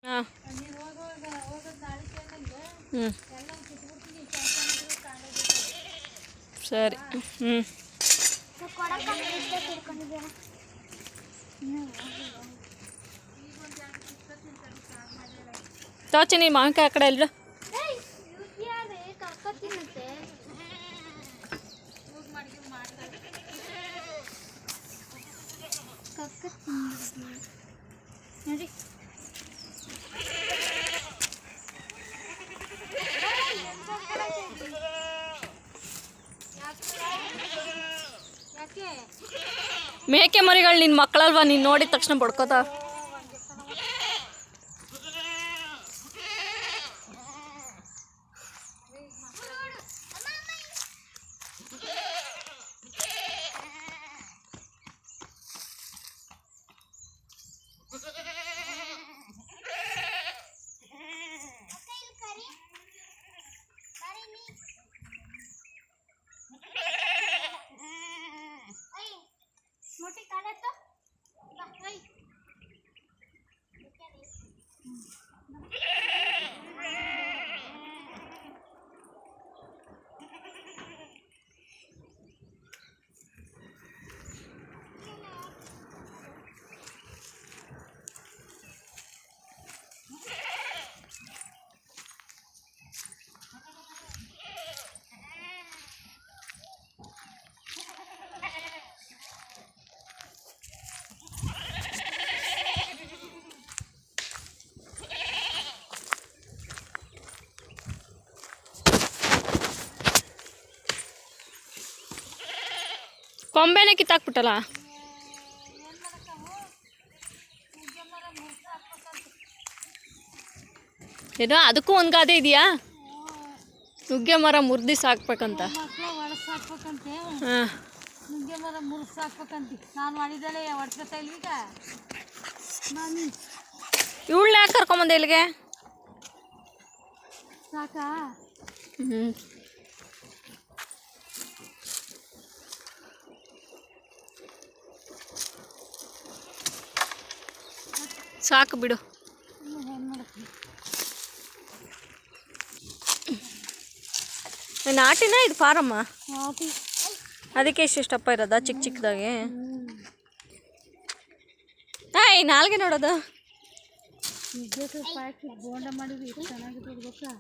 ಹಾಂ ಹ್ಞೂ ಸರಿ ಹ್ಞೂ ತೋಚನಿ ಮಾವಿನಕಾಯಿ ಆ ಕಡೆ ಅಲ್ರ ಮೇಕೆ ಮರಿಗಳು ನಿನ್ನ ಮಕ್ಕಳಲ್ವಾ, ನೀನು ನೋಡಿದ ತಕ್ಷಣ ಬಡ್ಕೋತಾವ. ಕೊಂಬೆನೇ ಕಿತ್ತಾಕ್ಬಿಟ್ಟಲ್ಲ. ಏನೋ ಅದಕ್ಕೂ ಒಂದು ಗಾದೆ ಇದೆಯಾ, ನುಗ್ಗೆ ಮರ ಮುರಿದು ಸಾಕ್ಬೇಕಂತ. ಹಾಂ ನುಗ್ಗೆ ಮರ ಮುರಿದು ಸಾಕ್ಬೇಕಂತ ನಾನು ಮಾಡಿದ್ದಾಳೆ. ಹೊಡ್ಕೊತಾ ಇಲ್ವೀಗ ಇವಳನ್ನ ಯಾಕೆ ಕರ್ಕೊಂಬಂದೆ ಇಲ್ಲಿಗೆ? ಸಾಕಾ? ಹ್ಞೂ ಸಾಕು ಬಿಡು. ನಾಟಿನ ಇದು ಫಾರಮ್ಮ? ಅದಕ್ಕೆ ಇಷ್ಟಪ್ಪ ಇರೋದ ಚಿಕ್ಕ ಚಿಕ್ಕದಾಗೆ? ಏಯ್ ನಾಲ್ಗೆ ನೋಡೋದು. ಬೋಂಡ ಮಾಡಿದ್ವಿ ಚೆನ್ನಾಗಿತ್ತು ಗೊತ್ತಾ.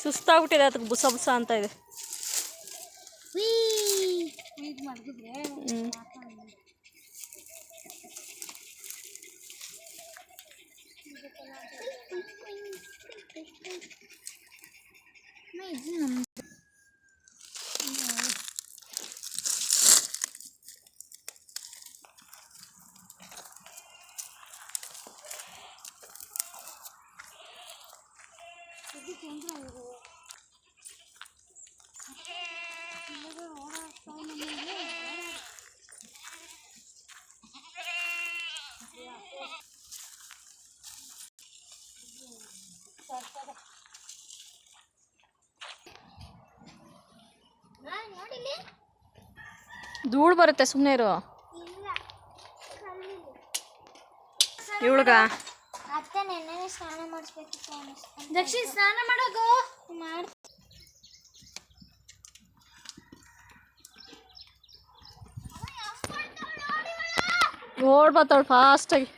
ಸುಸ್ತಾಗ್ಬಿಟ್ಟಿದೆ, ಅದಕ್ಕೆ ಬುಸ ಬುಸ ಅಂತ ಇದೆ. ಧೂಳು ಬರುತ್ತೆ, ಸುಮ್ಮನೆ ಇರು. ಇವಳಗ ಸ್ನಾನ ಮಾಡಿಸ್ಬೇಕಿತ್ತು. ದಕ್ಷಿಣ ಸ್ನಾನ ಮಾಡೋದು ಓಡ್ ಬರ್ತಾಳು ಫಾಸ್ಟಾಗಿ.